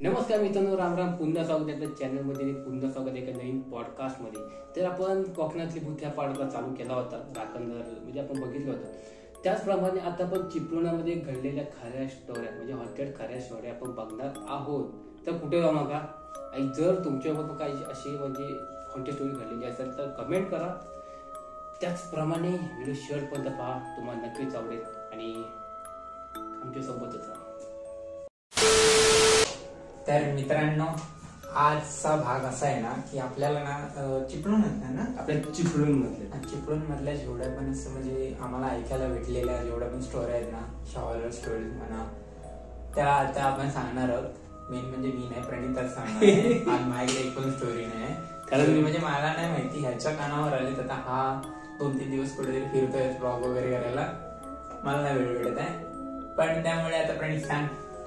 नमस्कार मित्रांनो, राम राम. पुन्हा स्वागत आहे आपल्या चॅनलमध्ये. पुन्हा स्वागत आहे एका नवीन पॉडकास्टमध्ये. तर आपण कोकणातली भूत ह्या पॉडकास्ट चालू केला होता. राखणदार म्हणजे आपण बघितलं होतं. त्याचप्रमाणे आता आपण चिपळूणामध्ये घडलेल्या खऱ्या स्टोऱ्या म्हणजे हॉटेल खऱ्या स्टोऱ्या आपण बघणार आहोत. तर कुठे जाऊ नका. आणि जर तुमच्याबरोबर काही अशी म्हणजे हॉटेल स्टोरी घडलेली असेल तर कमेंट करा. त्याचप्रमाणे व्हिडिओ शेअरपर्यंत पहा, तुम्हाला नक्कीच आवडेल आणि आमच्यासोबतच राहा. तर मित्रांनो, आजचा भाग असा आहे ना की आपल्याला ना चिपळूण ना आपल्या चिपळूण मधल्या जेवढ्या पण असं म्हणजे आम्हाला ऐकायला भेटलेल्या जेवढ्या पण स्टोरी आहेत ना, हॉरर स्टोरीज म्हणा, त्या आपण सांगणार आहोत. मेन म्हणजे मी नाही, प्रणिताच सांगणार आहे. आज माझ्याकडे एक पण स्टोरी नाही, कारण म्हणजे मला नाही माहिती. ह्याच्या कानावर आले तर हा 2-3 दिवस कुठेतरी फिरतोय ब्लॉग वगैरे करायला, मला नाही वेळ भेटत आहे. पण त्यामुळे आता प्रणित सांग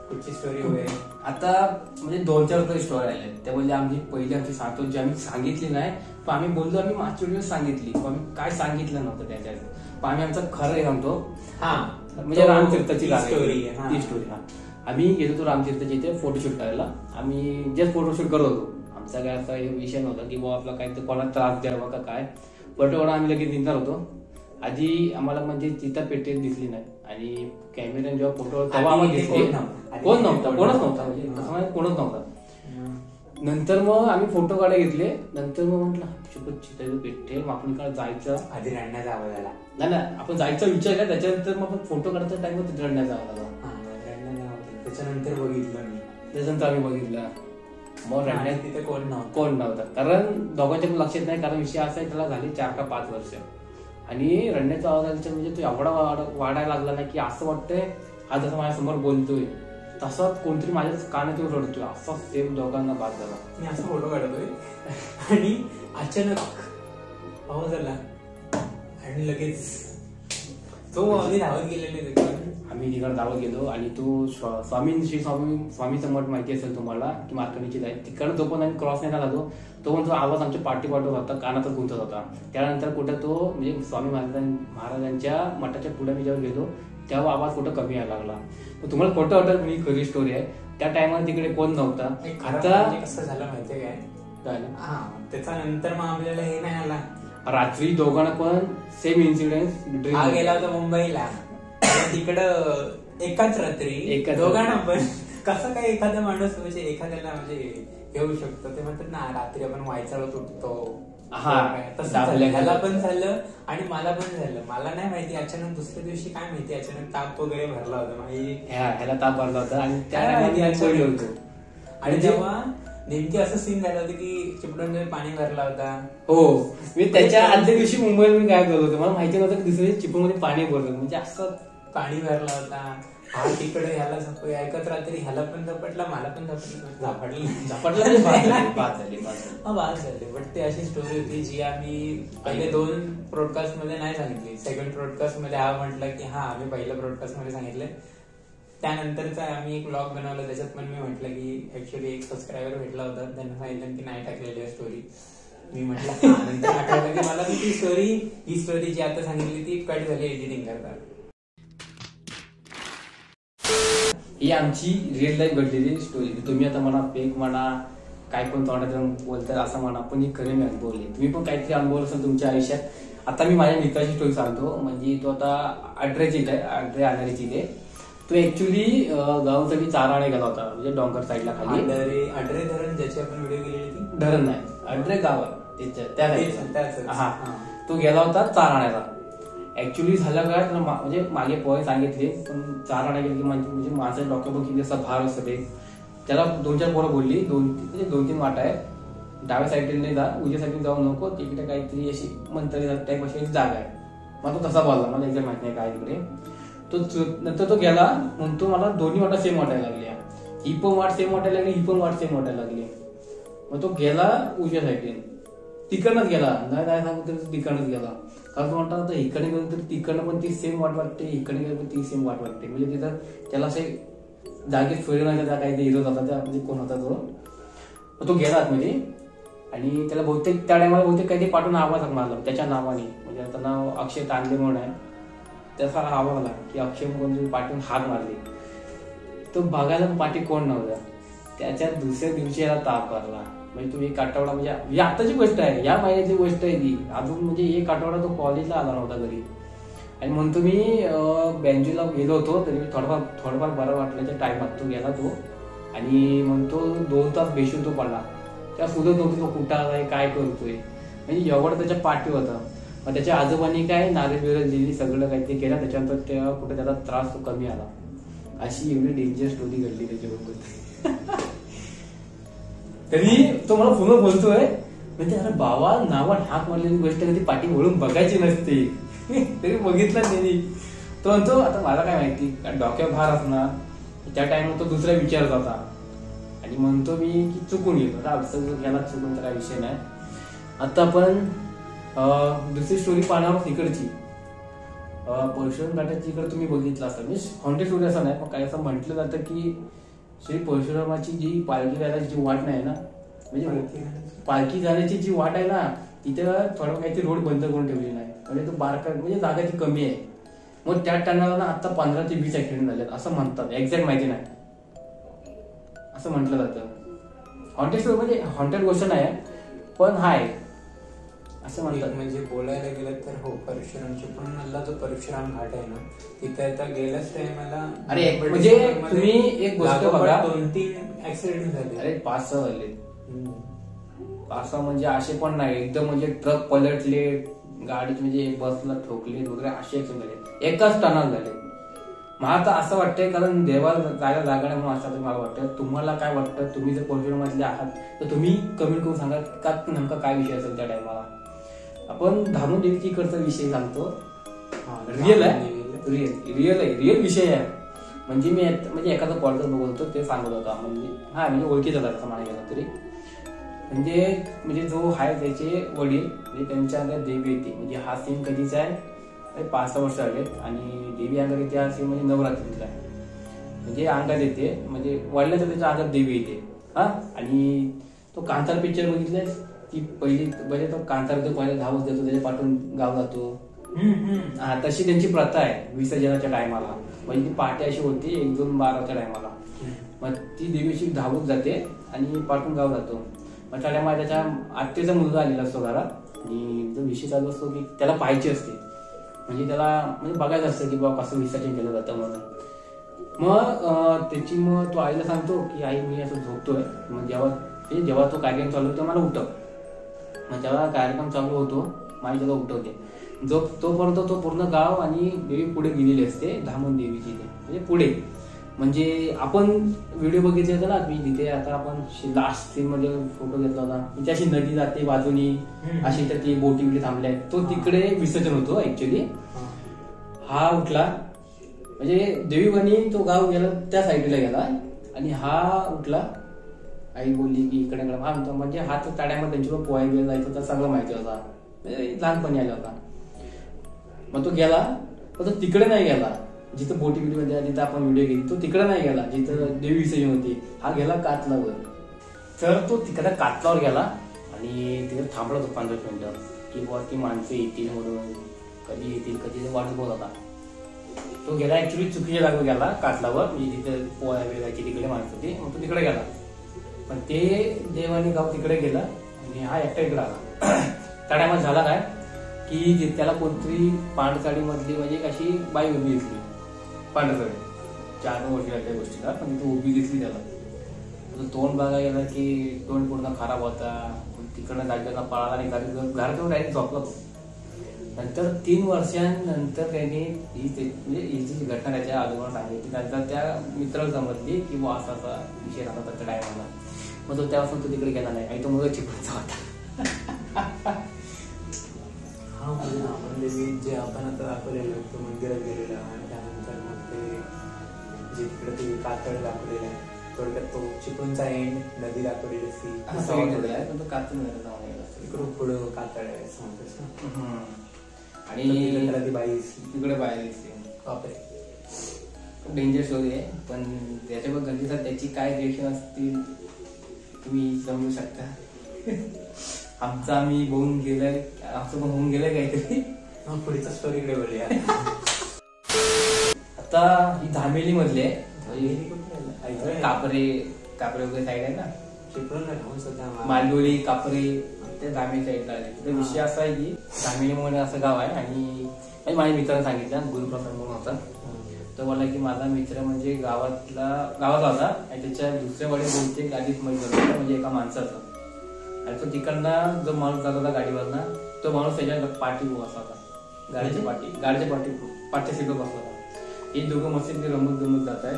कुठची स्टोरी वगैरे. आता म्हणजे 2-4 स्टोरी आल्या त्या. म्हणजे आमची सांगतो जी आम्ही सांगितली नाही, पण आम्ही बोललो आम्ही मागच्या वेळेस सांगितली, पण आम्ही काय सांगितलं नव्हतं त्याच्यात. पण आम्ही आमचं खरं सांगतो. म्हणजे रामतीर्थाची स्टोरी. ती स्टोरी आम्ही गेलो होतो रामतीर्थाच्या इथे फोटोशूट करायला. आम्ही जे फोटोशूट करत होतो, आमचा काय असा विषय नव्हता की बाबा आपला काही कोणाला त्रास द्यावा का काय. फोटो आम्ही लगेच निघणार होतो. आधी आम्हाला म्हणजे तिथं पेटेल दिसली नाही आणि कॅमेऱ्याने जेव्हा फोटो तेव्हा आम्हाला दिसले कोणच नव्हता. नंतर मग आम्ही फोटो काढायला घेतले. नंतर मग म्हटलं पेटेल, आपण इकडे जायचं. आधी रडण्याचा आवाज आला नाही, आपण जायचा विचार केला. त्याच्यानंतर मग फोटो काढायचा टाइम रडण्याचा आवाज आला. त्याच्यानंतर आम्ही बघितलं मग रडण्यात तिथे कोण नव्हता. कारण दोघांच्या पण लक्षात नाही. कारण विषय असा आहे, त्याला झाले 4 का 5 वर्ष. आणि रडण्याचा आवाज आला म्हणजे तो एवढा वाढायला लागला ना की असं वाटतंय हा जसं माझ्यासमोर बोलतोय तसाच कोणतरी माझ्या कानात येऊन रडतोय. असा सेम दोघांना बाद झाला. मी असं फोटो काढतोय आणि अचानक आवाज आला आणि लगेच तो आम्ही धावत गेलेले. आम्ही तिकडे धावत गेलो आणि तो स्वामीचं मठ माहिती असेल तुम्हाला की मार्कणीची जाईल तिकडे. तो पण आम्ही क्रॉस नाही झालो. तो पण तो आवाज आमच्या पाठीपाठवत होता, कानातच गुंतत होता. त्यानंतर कुठं तो म्हणजे स्वामी महाराजांच्या मठाच्या पुढे मी जेव्हा गेलो तेव्हा आवाज कुठं कमी यायला लागला. तुम्हाला खोटं वाटत मी खरी स्टोरी आहे. त्या टायमाला तिकडे कोण नव्हता. आता कसं झालं माहितीये काय, त्याच्यानंतर मग आपल्याला हे नाही आला. रात्री दोघांना पण सेम इन्सिडेंट. हा गेला होता मुंबईला, तिकडं एकाच रात्री दोघांना पण. कसं काय एखादा माणूस म्हणजे एखाद्याला म्हणजे येऊ शकतो. ते म्हणतात ना रात्री आपण व्हायचा तुटतो. ह्याला पण झालं आणि मला पण झालं. मला नाही माहिती, अचानक दुसऱ्या दिवशी काय माहिती अचानक ताप वगैरे भरला होता. ह्याला ताप भरला होता आणि आणि जेव्हा नेमकी असं सीन झालं होतं की चिपळूणमध्ये पाणी भरला होता. हो, मी त्याच्या आदल्या दिवशी मुंबईला मी काय करत होतो, मला माहिती नव्हतं की दुसऱ्या दिवशी चिपळूणमध्ये पाणी भरलं. म्हणजे असं पाणी भरला होता. हा तिकडे ह्याला ऐकत रात्री ह्याला पण झपटला, मला पण झपटलं. बाद झाले. बट ते अशी स्टोरी होती जी आम्ही पहिले 2 ब्रॉडकास्ट मध्ये नाही सांगितली. सेकंड ब्रॉडकास्ट मध्ये हा म्हटलं की आम्ही पहिल्या ब्रॉडकास्ट मध्ये सांगितले. त्यानंतरचा आम्ही एक ब्लॉग बनवला, त्याच्यात पण मी म्हटलं की ऍक्च्युअली एक सबस्क्रायबर भेटला होता, त्यांना सांगितलं की नाही टाकलेली आहे स्टोरी. मी म्हटलं नंतर आठवलं की मला ही स्टोरी जी आता सांगितली ती कट झाली एडिटिंग करता. ही आमची रिअल लाईफ घडलेली स्टोरी. तुम्ही आता म्हणा फेक म्हणा, काय पण तोंडात बोलतात असं म्हणा, पण ही खरे मी अनुभवले. तुम्ही पण काहीतरी अनुभव असेल तुमच्या आयुष्यात. आता मी माझ्या मित्राची स्टोरी सांगतो. म्हणजे तो आता अड्रेची आणणारीची ते. तो ऍक्च्युली गावासाठी चारा आणायला गेला होता, म्हणजे डोंगर साईडला खाली. अड्रे धरण ज्याची आपण व्हिडिओ केलेली ती धरण नाही, अड्रे गाव हा. तो गेला होता चारा आणायला. ऍक्च्युली झालं काय, म्हणजे मागे पोहे सांगितले, पण चार आणायला गेले की म्हणजे माझ्या डॉक्टर किती असा भार असतं ते. त्याला 2-4 पोरं बोलली, 2-3 वाटा आहे, डाव्या साईडला नाही जा, उजव्या साईडला जाऊ नको, तिकडे काहीतरी अशी मंत्री टाईप अशी जागा आहे. मग तो तसा बोलला, मला एक्झॅक्ट माहिती नाही काय तिकडे. नंतर तो गेला, म्हणतो मला दोन्ही वाटा सेम वाटायला लागल्या. ही पण वाट सेम वाटायला लागली, ही पण वाट सेम वाटायला लागली. मग तो गेला उजव्या साईडने, तिकडनंच गेला. नाही सांगतो तिकडनंच गेला. कारण तो म्हणतात इकडे गेलो तर तिकडनं पण ती सेम वाट वाटते, इकडे गेलो पण ती सेम वाट वाटते. म्हणजे तिथं त्याला असे जागेत फिरण्याचा काही हिरो होता, म्हणजे कोण होता तो गेला आतमध्ये. आणि त्याला बहुतेक त्या टायमाला काहीतरी पाठवून आवाज मारला त्याच्या नावाने. म्हणजे आता नाव अक्षय तांडे म्हणून आहे. त्याचा आवाज आला की अक्षय कोणतरी पाठवून हाक मारली. तो बघायला पाठी कोण नव्हता. त्याच्या दुसऱ्या दिवशी याला ताप भरला. म्हणजे तो एक आठवडा म्हणजे आताची गोष्ट आहे, या महिन्याची गोष्ट आहे ती. अजून म्हणजे एक आठवडा तो कॉलेजला आला नव्हता घरी. आणि म्हणतो मी बँजूला गेलो होतो तरी थोडंफार बरं वाटल्याच्या टाइमात तो गेला तो. आणि म्हणतो 2 तास बेशुद्ध पडला. त्या सुद्धा नव्हती तो कुठं आलाय काय करतोय, म्हणजे एवढं त्याच्या पाठी होता. मग त्याच्या आजोबांनी काय नारळ बिरळ दिली, सगळं काहीतरी केलं. त्याच्यानंतर तेव्हा कुठे त्याचा त्रास तो कमी आला. अशी एवढी डेंजर स्टोरी घडली त्याच्याबरोबर. तरी तो मला पुन्हा बोलतोय म्हणजे अरे बाबा नावात हाक मारलेली गोष्ट कधी पाठी वळून बघायची नसते. तरी बघितलं त्यांनी. तो म्हणतो आता मला काय माहिती डोक्यावर भार असणार, त्या टाइमला तो दुसरा विचारत होता. आणि म्हणतो मी की चुकून येतो गेला चुकून, तर काय विषय नाही. आता आपण दुसरी स्टोरी पाहणार तिकडची. परशुराम घाटाची इकडे तुम्ही बघितलं असतं, म्हणजे हॉन्टेड स्टोरी असं नाही, पण काय असं म्हटलं जातं की श्री परशुरामाची जी पालखी जाण्याची जी वाट नाही ना, म्हणजे पालखी जाण्याची जी वाट आहे ना, तिथं थोडं काहीतरी रोड बंद करून ठेवली नाही. म्हणजे तो बारका म्हणजे जागा ती कमी आहे. मग त्या टायमाला ना आता 15 ते 20 ऍक्सिडेंट झाले असं म्हणतात. एक्झॅक्ट माहिती नाही, असं म्हटलं जातं. हॉन्टेड स्टोरी म्हणजे हॉन्टेड गोष्ट नाही पण हाय असं म्हणतात. म्हणजे बोलायला गेलं तर हो, परशुरामची पण मला जो परशुराम घाट आहे ना, तिथे आता गेल्याच टाइमला अरे म्हणजे तुम्ही एक गोष्ट बघा, 2-3 ऍक्सिडेंट झाले. अरे 5-6 झाले. 5-6 म्हणजे असे पण नाही एकदम म्हणजे ट्रक पलटले, गाडी म्हणजे बसला ठोकले वगैरे असे ऍक्सिडेंट झाले, एकाच टनात झाले. मला तर असं वाटतंय कारण देवाला जायला जागा नाही म्हणून असं मला वाटतं. तुम्हाला काय वाटतं? तुम्ही जर परशुरामातले आहात तर तुम्ही कमेंट करून सांगा का नेमका काय विषय असेल त्या टायमाला. आपण धामू देवीकडचा विषय सांगतो. रिअल आहे, रिअल विषय आहे. म्हणजे मी म्हणजे एखादा पॉडकास्ट बघतो ते सांगत होता, म्हणजे म्हणजे ओळखीचा होता असं म्हणायला गेला तरी. म्हणजे जो आहे त्याचे वडील म्हणजे त्यांच्या अंगात देवी येते. म्हणजे हा सीन कधीच आहे 5-6 वर्ष आलेत. आणि देवी अंगात येते हा सीन म्हणजे नवरात्रीतला आहे. म्हणजे अंगात येते म्हणजे वडिलांच्या त्याच्या अंगात देवी येते. आणि तो कांतार पिक्चर बघितलाय, ती पहिली म्हणजे तो कांतार तो पहिला धावच देतो, त्याच्या पाठून गाव जातो. तशी त्यांची प्रथा आहे विसर्जनाच्या टायमाला. म्हणजे ती पहाटे अशी होती 1-2-12च्या टायमाला. मग ती देवीची धावत जाते आणि पाठून गाव जातो. मग त्या टायमाला त्याच्या आत्याचा मुलगा आलेला असतो घरात. आणि जो विषय चालू असतो की त्याला पाहायची असते, म्हणजे त्याला म्हणजे बघायचं असतं की बाबा कसं विसर्जन केलं जातं म्हणून. मग तो आईला सांगतो की आई मी असं झोपतोय. मग जेव्हा तो कार्यक्रम चालू होतो मला उठव. मग जेव्हा कार्यक्रम चालू होतो माझी जेव्हा उठवते तोपर्यंत तो पूर्ण गाव आणि देवी पुढे गेलेली असते. धामण देवीची म्हणजे पुढे. म्हणजे आपण व्हिडिओ बघितले होते ना मी तिथे, आता आपण लास्ट सीन मध्ये फोटो घेतला होता, म्हणजे अशी नदी जाते बाजूनी, अशी तर ती बोटी बिटी थांबल्या, तो तिकडे विसर्जन होतो ऍक्च्युली. हा उठला म्हणजे देवीवानी तो गाव गेला त्या साईडला गेला आणि हा उठला. आई बोलली की इकडे हा म्हणतो, म्हणजे हा तर टाड्यामध्ये त्यांच्यावर पोहायला गेला जायचं तर सगळं माहिती होता, म्हणजे लहानपणी आला होता. मग तो गेला पण तो तिकडे नाही गेला जिथं बोटी बिटी मध्ये जिथं आपण व्हिडिओ घेतली, तो तिकडे नाही गेला जिथं देवी विसर्जन होती. हा गेला कातलावर. तर तो तिकडे कातलावर गेला आणि तिथे थांबला होता 15 मिनिटं की बुवा ती माणसं येतील म्हणून, कधी येतील कधी वाट बघत होता. तो गेला ऍक्च्युली चुकीच्या जागेवर गेला कातलावर, म्हणजे तिथे पोहायला वेगायची तिकडे माणसं होती. मग तो तिकडे गेला पण ते देवानी गाव तिकडे गेला आणि हा एकटा इकडे आला. त्या टायमात झाला काय की त्याला कोणतरी पांढसाडी मधली म्हणजे अशी बाई उभी दिसली, पांढरसाडी 4 वर्ष त्या गोष्टीला, पण ती उभी दिसली त्याला. तोंड बघायला गेला की तोंड पूर्ण खराब होता. तिकडनं जागेला पळाला आणि घरात डायरेक्ट झोपला तो. नंतर 3 वर्षांनंतर त्यांनी म्हणजे ही जी घटना त्याच्या आजोबांना सांगितली. नंतर त्या मित्राला समजली की बुवा असा असा विषय राहता त्या टायमाला. मग तो त्यापासून तो तिकडे गेला नाही आणि तो मुलगा चिपळूणचा होता. हा म्हणजे जे आपण आता दाखवलेलं तो मंदिरात गेलेला आणि त्यानंतर मग ते जे तिकडे ते कातळ दाखवलेलं आहे, थोडक्यात तो चिपळूणचा एंड नदी दाखवलेली असते. तो कातळ इकडून पुढं कातळ आहे सांगतोस ना. आणि ती बाई तिकडे बाहेर दिसते. बापरे, खूप डेंजर स्टोरी आहे. पण त्याच्याबद्दल गंजीचा त्याची काय रिएक्शन असतील तुम्ही समजू शकता. आम्ही बघून गेलंय, आमचं पण होऊन गेलंय काहीतरी. पुढचा स्टोरी कडे बोलूया. आता ही धामेली मधले कापरे कापरे वगैरे साईड आहे ना, चिपळूणला राहून सुद्धा मालडोली कापरे त्या धामी साईडला आले. तर विषय असा आहे की धामिनी म्हणून असं गाव आहे आणि माझ्या मित्राने सांगितलं, गुरुप्रसाद म्हणून होता, तो बोलला की माझा मित्र म्हणजे गावातला होता आणि त्याच्या दुसऱ्या वडील बहुतेक गाडीत म्हणजे एका माणसाचा, आणि तो तिकडनं जो माणूस जात होता गाडीवरना तो माणूस त्याच्या पाठी बसला होता, गाडीच्या पाठच्या सीटवर बसला होता. हे दोघं मस्त रमत जात आहे.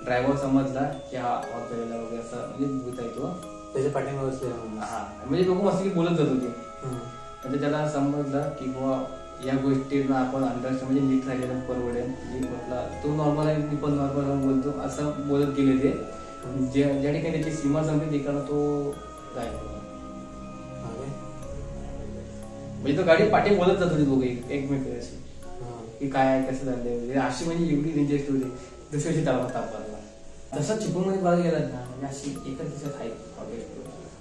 ड्रायव्हर समजला की हा केलेला वगैरे असं म्हणजे भूत आहे तो, त्याच्या पाठीमागे बसले. हा म्हणजे दोघं मस्त बोलत जात होते. म्हणजे त्याला समजलं की बुवा या गोष्टींना आपण अंडरस्टँड म्हणजे नीट राहिलेलं परवडेल, तो नॉर्मल आहे मी पण नॉर्मल बोलतो असं बोलत गेले ते. ज्या ठिकाणी त्याची सीमा संपली तिकडनं तो गायब. म्हणजे तो गाडी पाठी बोलत जात होती दोघे एकमेकांशी की काय कसं झालंय म्हणजे अशी म्हणजे एवढी डेंजर स्टोरी दुसऱ्याची तापला. तसं चिपळूणमध्ये बघायला गेलात ना म्हणजे अशी एकच दिवसात आहे.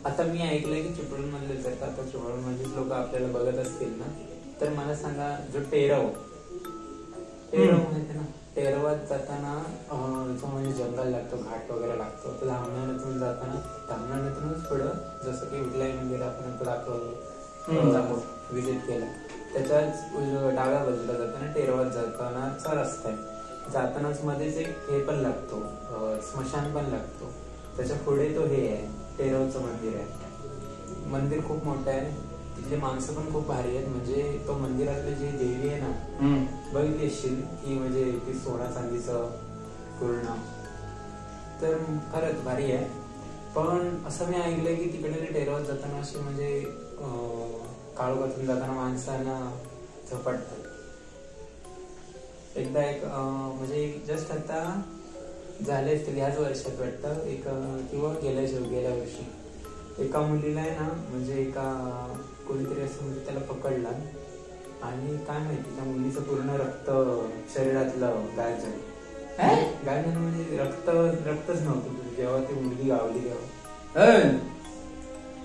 आता मी ऐकलंय की चिपळूण मधले जर का आता चिपळूण मधलीच लोक आपल्याला बघत असतील ना तर मला सांगा, जो टेरव माहिती ना, टेरवात जाताना जो म्हणजे जंगल लागतो, घाट वगैरे लागतो, तर धामणातून जाताना धामणातूनच पुढं जसं की विठलाई मंदिर आपण दाखवलं विजिट केलं, त्याच्याच डाव्या बाजूला जाताना टेरवात जातानाचा रस्ता आहे. जातानाच मध्येच एक हे पण लागतो, स्मशान पण लागतो, त्याच्या पुढे तो हे आहे टेरवचं मंदिर आहे. मंदिर खूप मोठं आहे, तिथले माणसं पण खूप भारी आहेत. म्हणजे तो मंदिरातली जी देवी आहे ना बघितली असशील की म्हणजे ती सोळा चांदीचं पूर्ण, तर खरंच भारी आहे. पण असं मी ऐकलंय की तिकडे टेरवात जाताना अशी म्हणजे काळोखातून जाताना माणसांना झपटतात. एकदा एक म्हणजे जस्ट आता झाले असतील ह्याच वर्षात वाटतं एक किंवा गेल्या वर्षी एका मुलीला आहे ना म्हणजे एका कोणीतरी असं म्हणजे त्याला पकडला आणि काय माहिती त्या मुलीचं पूर्ण रक्त शरीरातलं गायब झालं म्हणजे रक्तच नव्हतं जेव्हा ती मुलगी गावली तेव्हा.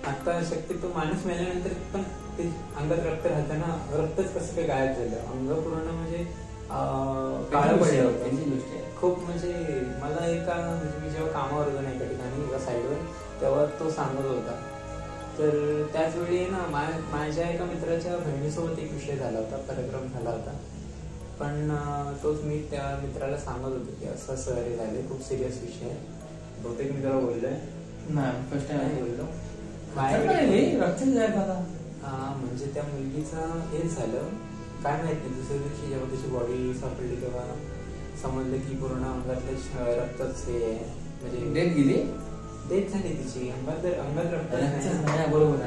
आता शक्यतो माणूस मेल्यानंतर पण ते अंगात रक्त राहतं ना, रक्तच कसं काय गायब झालं, अंग पूर्ण म्हणजे काळं पडलं होतं खूप. म्हणजे मला एका म्हणजे मी जेव्हा कामावर होतो ना एका ठिकाणी एका साईडवर तेव्हा तो सांगत होता. तर त्याच वेळी ना माझ्या एका मित्राच्या बहिणीसोबत एक विषय झाला होता, कार्यक्रम झाला होता. पण तोच मी त्या मित्राला सांगत होतो की असं हे झाले, खूप सिरियस विषय आहे. बहुतेक मी त्याला बोललोय नाही, फर्स्ट टाइम बोललो. म्हणजे त्या मुलगीचं हेच झालं काय माहिती, दुसऱ्या दिवशी जेव्हा त्याची बॉडी सापडली तेव्हा समजलं की पूर्ण अंगातले रक्तच हे आहे. म्हणजे डेथ गेली, डेथ झाली तिची, अंगात रक्त बरोबर.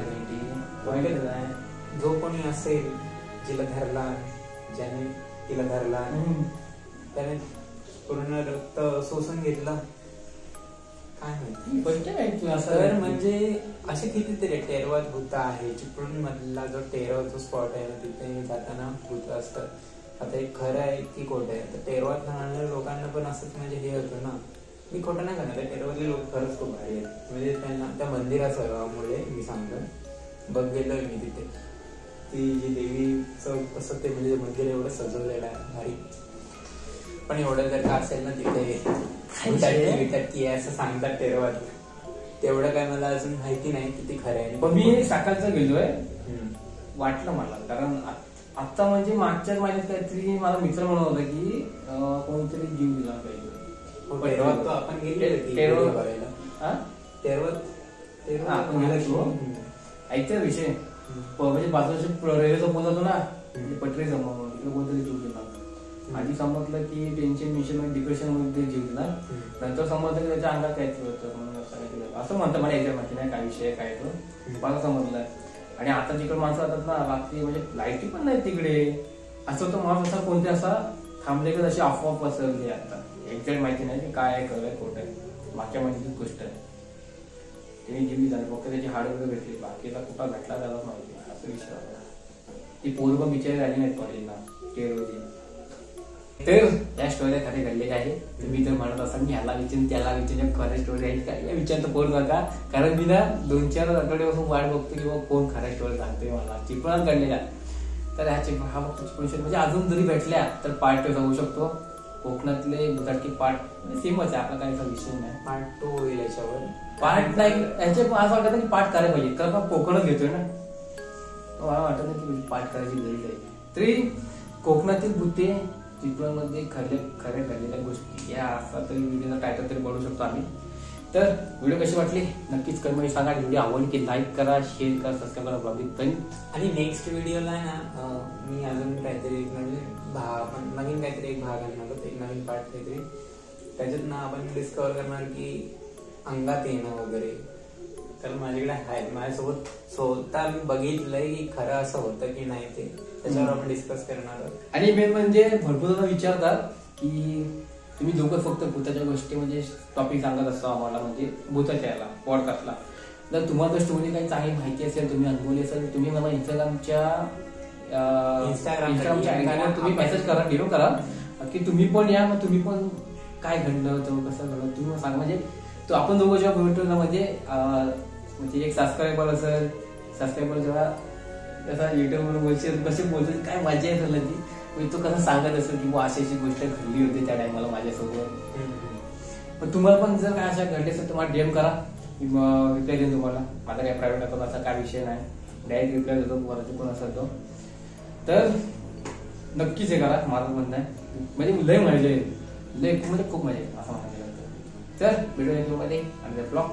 जो कोणी असेल जिला धरला, ज्याने तिला धरला त्याने पूर्ण रक्त शोषून घेतलं काय माहिती. तर म्हणजे असे कितीतरी टेरवात भूत आहे. चिपळूण मधला जो टेरवाचा स्पॉट आहे तिथे जाताना भूत असतात. आता एक खरं आहे की खोटं आहे, तर टेरवात राहणाऱ्या लोकांना पण असंच म्हणजे हे होतं ना. मी खोटं नाही करणार, टेरवातले लोक खरंच खूप भारी आहेत. म्हणजे त्यांना त्या मंदिरामुळे मी सांगतो बघ गेलोय मी तिथे, ती जी देवीचं कसं ते म्हणजे मंदिर एवढं सजवलेलं आहे भारी. पण एवढं जर का असेल ना तिथे असं सांगतात टेरवात, तेवढं काय मला अजून माहिती नाही किती खरं आहे. पण मी सकाळचं गेलोय, वाटलं मला. कारण आता म्हणजे मागच्याच महिन्यात काहीतरी मला मित्र म्हणत होता की कोणीतरी जीव दिला पाहिजे. टेरवात आपण गेलो बघायला, टेरवात आपण गेलो. ऐकते विषय म्हणजे 5 वर्ष रेल्वेचा पूल जातो ना, पटरी जमवून तिकडे कोणतरी जीव दिला. आधी समजलं की टेन्शन मिशन डिप्रेशन मध्ये जीव दिला, नंतर समजलं की त्याच्या अंगात काहीतरी होतं म्हणून असं म्हणतं. मला याच्या माहिती नाही काय विषय काय तो, मला समजलं. आणि आता तिकडे माणसं जातात ना रात्री, म्हणजे लाईटी पण नाही तिकडे, असं होतं माणूस असा कोणत्या असा थांबले का अशी अफवा पसरली. आता एक्झॅक्ट माहिती नाही की काय आहे खरं आहे खोटं आहे, मागच्या महिन्याचीच गोष्ट आहे. त्यांनी जीवी झाली फक्त त्याची हाड वगैरे भेटली, बाकीचा कुठं भेटला त्याला माहिती नाही असं विषय होता. ती पोरं पण बिचारी झाली नाहीत कॉलेजला टेरवची. तर त्या स्टोऱ्या खरे घडलेल्या आहे. तुम्ही जर म्हणत असाल मी ह्याला विचारून त्याला विचारून खऱ्या स्टोरी आहेत का, या विचार तर करू नका. कारण मी ना 2-4 आठवड्यापासून वाट बघतो की कोण खऱ्या स्टोरी सांगतोय मला चिपळूणात घडलेल्या. तर हा फक्त चिपळूण म्हणजे अजून जरी भेटल्या तर पार्ट जाऊ शकतो. कोकणातले भुताटकी पार्ट सेमच आहे, आपला काही असा विषय नाही. पार्ट 2 होईल याच्यावर. पार्ट नाही याचे असं वाटत की पार्ट करायला पाहिजे, कारण आपण कोकणच घेतोय ना, मला वाटत नाही की पार्ट करायची गरज आहे. तरी कोकणातील भूते चिपळूणमध्ये खऱ्या घडलेल्या गोष्टी या असा तरी व्हिडिओचा टायटल तरी बनवू शकतो आम्ही. तर व्हिडिओ कशी वाटली नक्कीच कमेंट सांगा. व्हिडिओ आवडली की लाईक करा, शेअर करा, सबस्क्राईब करा ब्लॉगिंग. आणि नेक्स्ट व्हिडिओला ना मी अजून काहीतरी नवीन काहीतरी एक भाग आणणार होतो, एक नवीन पार्ट काहीतरी. त्याच्यात ना आपण डिस्कवर करणार की अंगात येणं वगैरे. तर माझ्याकडे आहे, माझ्यासोबत स्वतः मी बघितलंय की खरं असं होतं की नाही ते, त्याच्यावर आपण डिस्कस करणार आहोत. आणि मेन म्हणजे भरपूर जण विचारतात की तुम्ही दोघं फक्त भूताच्या गोष्टी म्हणजे टॉपिक सांगत असतो आम्हाला, म्हणजे भूताच्या याला पॉडकास्टला. जर तुम्हाला जर स्टोरी काही चांगली माहिती असेल, तुम्ही अनुभवली असेल, तुम्ही मला इंस्टाग्रामच्या आयडीवर तुम्ही मेसेज करा, व्हिडिओ करा की तुम्ही पण या, मग तुम्ही पण काय घडलं होतं, कसं घडलं तुम्ही सांगा. म्हणजे तो आपण दोघं जेव्हा भेटतो ना, म्हणजे एक सबस्क्रायबर असेल, सबस्क्रायबर जेव्हा कसा युट्यूबवर बोलशील कसे बोलतो काय मजा येत असेल ती, तो कसं सांगत असेल की अशी अशी गोष्ट घडली होती त्या टायमाला माझ्यासोबत. पण तुम्हाला पण जर काय अशा घडली असेल तुम्हाला डीएम करा, रिप्लाय देईन तुम्हाला. माझा काय प्रायव्हेट अकाउंट असा काय विषय नाही, डायरेक्ट रिप्लाय देतो वरती पण असेल तो. तर नक्कीच हे करा, माझं म्हणणं आहे. म्हणजे लय मजा येईल, लय म्हणजे खूप मजा येईल असं म्हणायला. तर व्हिडिओ मध्ये आणि ब्लॉग